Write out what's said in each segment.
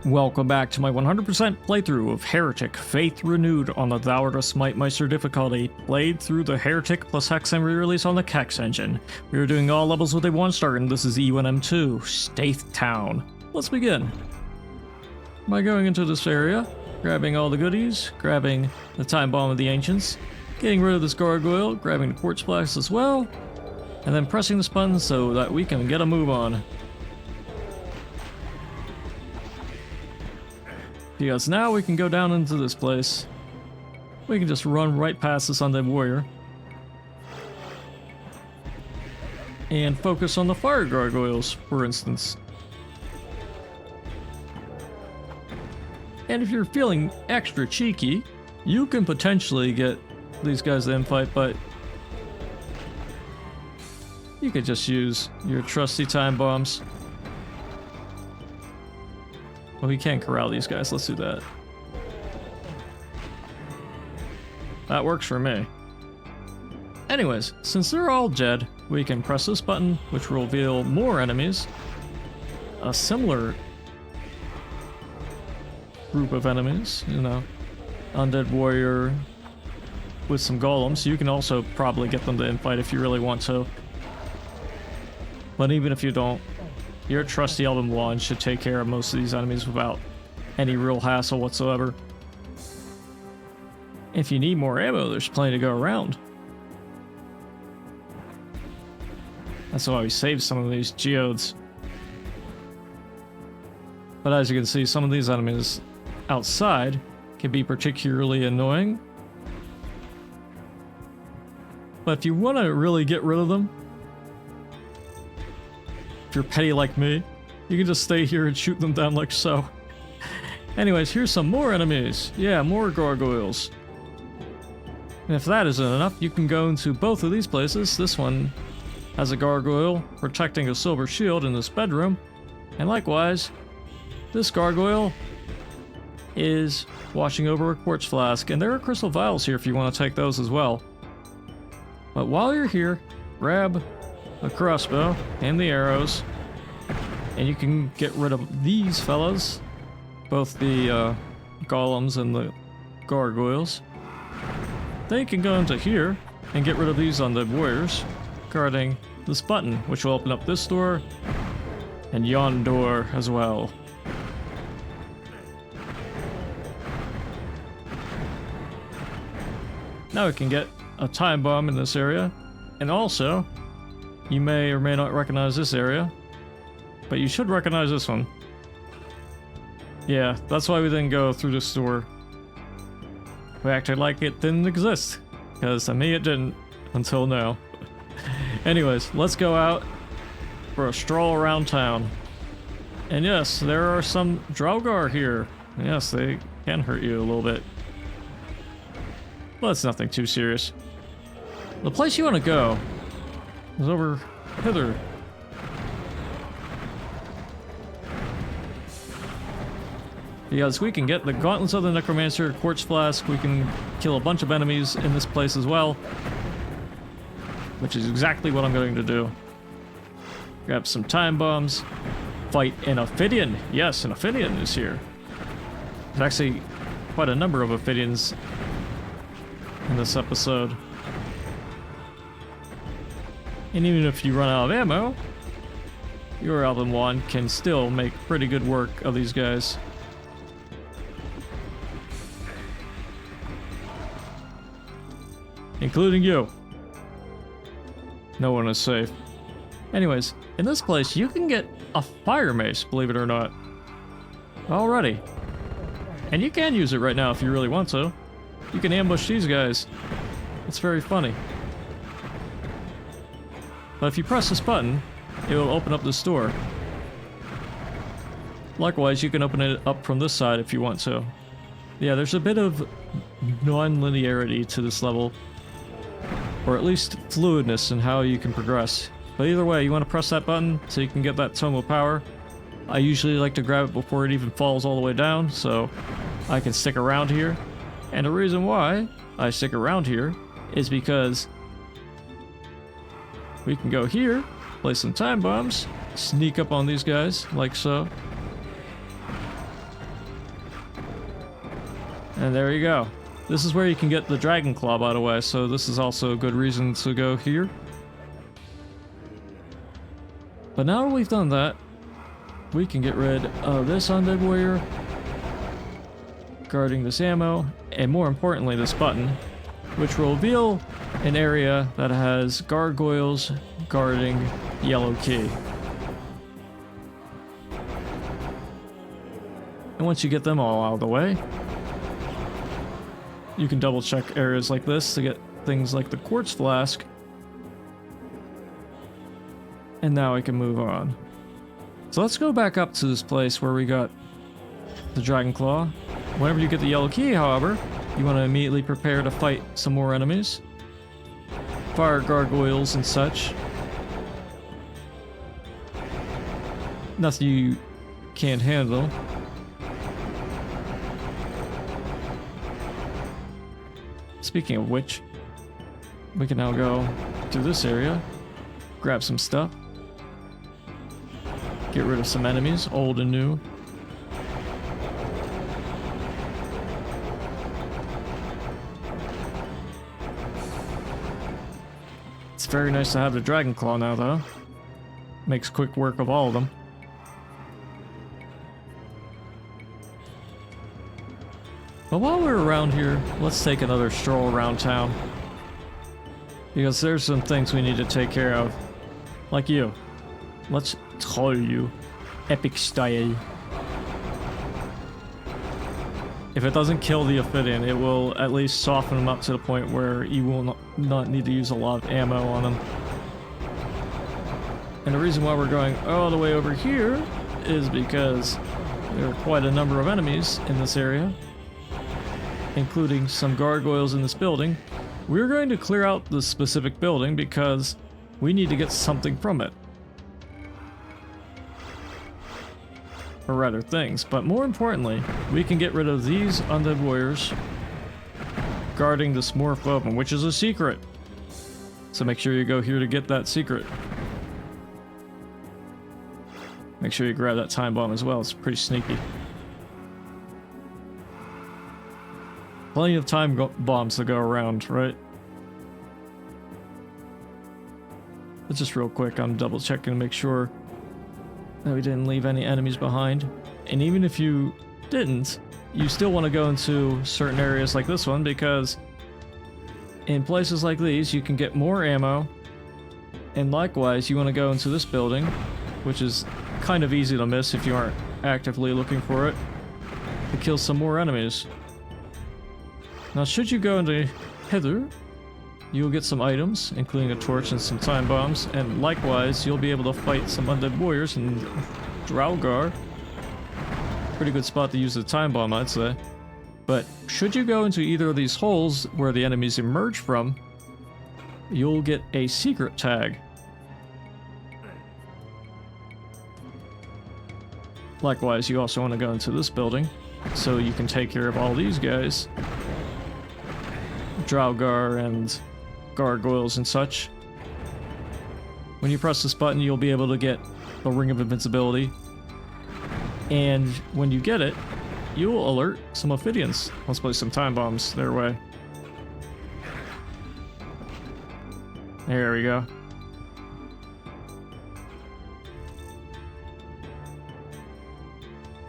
Welcome back to my 100% playthrough of Heretic Faith Renewed on the Thou Art a Smite-Meister difficulty, played through the Heretic plus Hexen re-release on the Kex Engine. We are doing all levels with a 1-star, and this is E1M2, Staith Town. Let's begin. By going into this area, grabbing all the goodies, grabbing the Time Bomb of the Ancients, getting rid of this gargoyle, grabbing the Quartz Blast as well, and then pressing this button so that we can get a move on. Because now we can go down into this place. We can just run right past this undead warrior. And focus on the fire gargoyles, for instance. And if you're feeling extra cheeky, you can potentially get these guys to infight, but you could just use your trusty time bombs. Well, we can't corral these guys, let's do that. That works for me. Anyways, since they're all dead, we can press this button, which will reveal more enemies. A similar group of enemies, you know. Undead warrior with some golems. You can also probably get them to infight if you really want to. But even if you don't, your trusty Elven Wand should take care of most of these enemies without any real hassle whatsoever. If you need more ammo, there's plenty to go around. That's why we saved some of these geodes. But as you can see, some of these enemies outside can be particularly annoying. But if you want to really get rid of them, if you're petty like me, you can just stay here and shoot them down like so. Anyways, here's some more enemies. Yeah, more gargoyles. And if that isn't enough, you can go into both of these places. This one has a gargoyle protecting a silver shield in this bedroom. And likewise, this gargoyle is watching over a quartz flask. And there are crystal vials here if you want to take those as well. But while you're here, grab the crossbow and the arrows, and you can get rid of these fellas, both the golems and the gargoyles. Then you can go into here and get rid of these undead warriors, guarding this button, which will open up this door and yon door as well. Now we can get a time bomb in this area, and also you may or may not recognize this area, but you should recognize this one. Yeah, that's why we didn't go through this door. We acted like it didn't exist, because to me it didn't until now. Anyways, let's go out for a stroll around town. And yes, there are some Draugr here. Yes, they can hurt you a little bit. But it's nothing too serious. The place you want to go is over hither. Because we can get the Gauntlets of the Necromancer, Quartz Flask, we can kill a bunch of enemies in this place as well. Which is exactly what I'm going to do. Grab some time bombs, fight an Ophidian. Yes, an Ophidian is here. There's actually quite a number of Ophidians in this episode. And even if you run out of ammo, your Elven Wand can still make pretty good work of these guys. Including you. No one is safe. Anyways, in this place you can get a fire mace, believe it or not. Already. And you can use it right now if you really want to. You can ambush these guys. It's very funny. But if you press this button, it will open up this door. Likewise, you can open it up from this side if you want to. Yeah, there's a bit of non-linearity to this level. Or at least fluidness in how you can progress. But either way, you want to press that button so you can get that Tome of Power. I usually like to grab it before it even falls all the way down, so I can stick around here. And the reason why I stick around here is because we can go here, place some time bombs, sneak up on these guys, like so. And there you go. This is where you can get the Dragon Claw, by the way, so this is also a good reason to go here. But now that we've done that, we can get rid of this Undead Warrior, guarding this ammo, and more importantly, this button, which will reveal an area that has gargoyles guarding Yellow Key. And once you get them all out of the way, you can double check areas like this to get things like the Quartz Flask. And now I can move on. So let's go back up to this place where we got the Dragon Claw. Whenever you get the Yellow Key, however, you want to immediately prepare to fight some more enemies. Fire gargoyles and such. Nothing you can't handle. Speaking of which, we can now go to this area, grab some stuff, get rid of some enemies, old and new. It's very nice to have the Dragon Claw now, though. Makes quick work of all of them. But while we're around here, let's take another stroll around town. Because there's some things we need to take care of. Like you. Let's troll you. Epic style. If it doesn't kill the Ophidian, it will at least soften them up to the point where you will not need to use a lot of ammo on them. And the reason why we're going all the way over here is because there are quite a number of enemies in this area, including some gargoyles in this building. We're going to clear out this specific building because we need to get something from it. Or rather things, but more importantly, we can get rid of these undead warriors guarding this morph open, which is a secret. So make sure you go here to get that secret. Make sure you grab that time bomb as well, it's pretty sneaky. Plenty of time bombs to go around, right? But just real quick, I'm double checking to make sure that we didn't leave any enemies behind. And even if you didn't, you still want to go into certain areas like this one, because in places like these you can get more ammo, and likewise you want to go into this building, which is kind of easy to miss if you aren't actively looking for it, to kill some more enemies. Now should you go into hither, you'll get some items, including a torch and some time bombs, and likewise, you'll be able to fight some undead warriors in Draugr. Pretty good spot to use the time bomb, I'd say. But should you go into either of these holes where the enemies emerge from, you'll get a secret tag. Likewise, you also want to go into this building, so you can take care of all these guys. Draugr and gargoyles and such. When you press this button, you'll be able to get the Ring of Invincibility, and when you get it, you'll alert some Ophidians. Let's place some time bombs their way. There we go.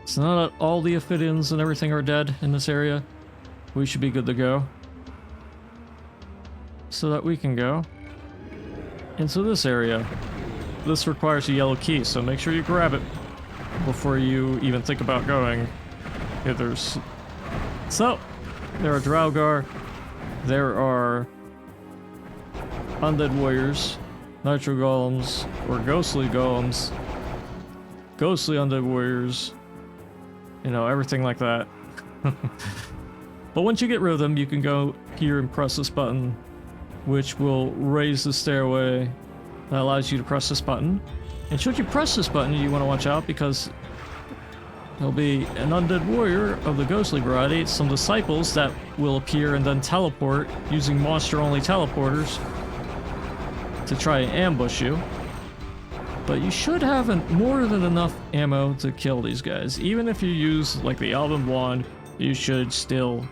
So now that all the Ophidians and everything are dead in this area, we should be good to go. So that we can go into this area. This requires a yellow key, so make sure you grab it before you even think about going hither. So, there are Draugr, there are undead warriors, nitro golems, or ghostly golems, ghostly undead warriors, you know, everything like that. But once you get rid of them, you can go here and press this button, which will raise the stairway that allows you to press this button. And should you press this button, you want to watch out, because there'll be an undead warrior of the ghostly variety, some disciples that will appear and then teleport using monster-only teleporters to try and ambush you. But you should have more than enough ammo to kill these guys. Even if you use like the Elven Wand, you should still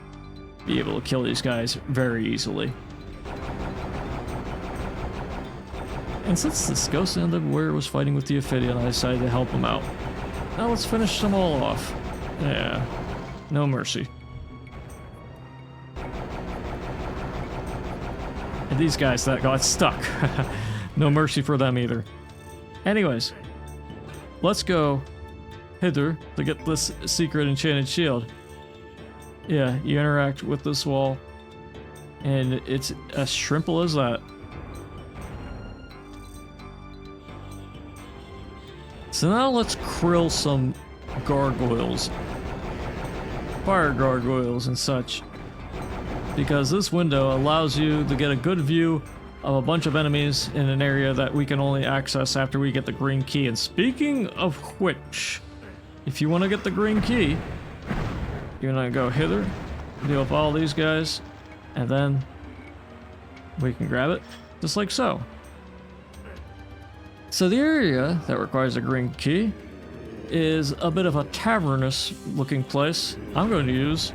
be able to kill these guys very easily. And since this ghost ended where it was fighting with the Ophidian, I decided to help him out. Now let's finish them all off. Yeah, no mercy. And these guys that got stuck, no mercy for them either. Anyways, let's go hither to get this secret enchanted shield. Yeah, you interact with this wall, and it's as simple as that. So now let's krill some gargoyles, fire gargoyles and such, because this window allows you to get a good view of a bunch of enemies in an area that we can only access after we get the green key. And speaking of which, if you want to get the green key, you're gonna go hither, deal with all these guys, and then we can grab it, just like so. So the area that requires a green key is a bit of a tavernous looking place. I'm going to use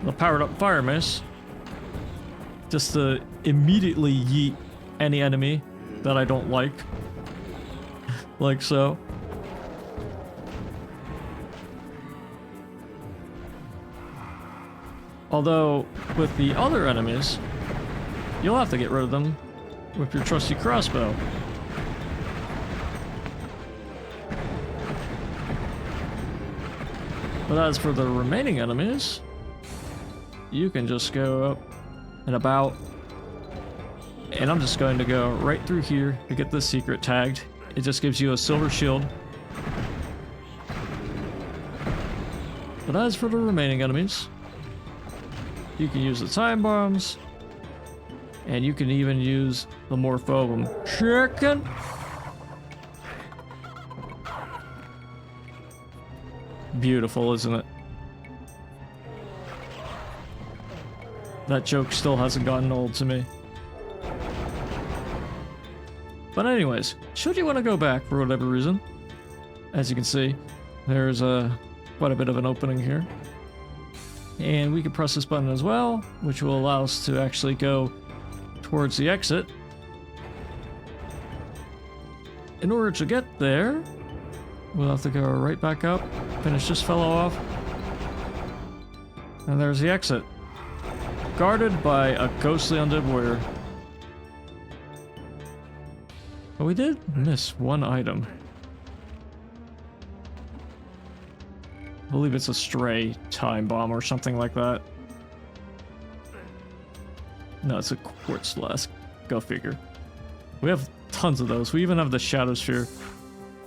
the powered up fire mace just to immediately yeet any enemy that I don't like. Like so. Although, with the other enemies, you'll have to get rid of them with your trusty crossbow. But as for the remaining enemies, you can just go up and about. And I'm just going to go right through here to get this secret tagged. It just gives you a silver shield. But as for the remaining enemies, you can use the time bombs, and you can even use the Morphobum chicken. Beautiful, isn't it? That joke still hasn't gotten old to me. But anyways, should you want to go back for whatever reason, as you can see, there's quite a bit of an opening here. And we can press this button as well, which will allow us to actually go towards the exit. In order to get there, we'll have to go right back up, finish this fellow off, and there's the exit. Guarded by a ghostly undead warrior. But we did miss one item. I believe it's a stray time bomb or something like that. No, it's a quartz flask. Go figure. We have tons of those. We even have the shadow sphere.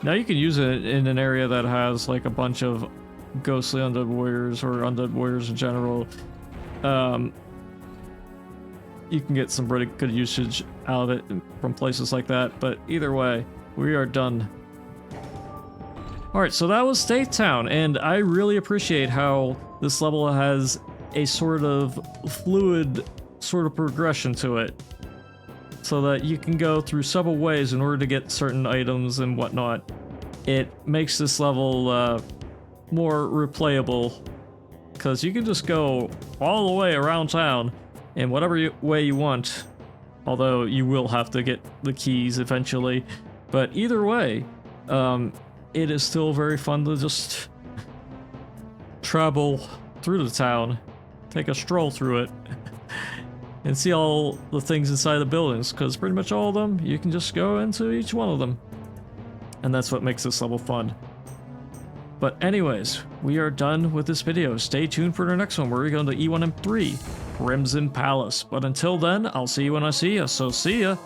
Now you can use it in an area that has like a bunch of ghostly undead warriors or undead warriors in general. You can get some pretty good usage out of it from places like that, but either way, we are done. Alright, so that was Staith Town, and I really appreciate how this level has a sort of fluid sort of progression to it, so that you can go through several ways in order to get certain items and whatnot. It makes this level more replayable, because you can just go all the way around town in whatever way you want, although you will have to get the keys eventually. But either way, it is still very fun to just travel through the town, take a stroll through it, and see all the things inside the buildings, because pretty much all of them, you can just go into each one of them. And that's what makes this level fun. But anyways, we are done with this video. Stay tuned for the next one where we go into E1M2, Crimson Palace. But until then, I'll see you when I see you, so see ya!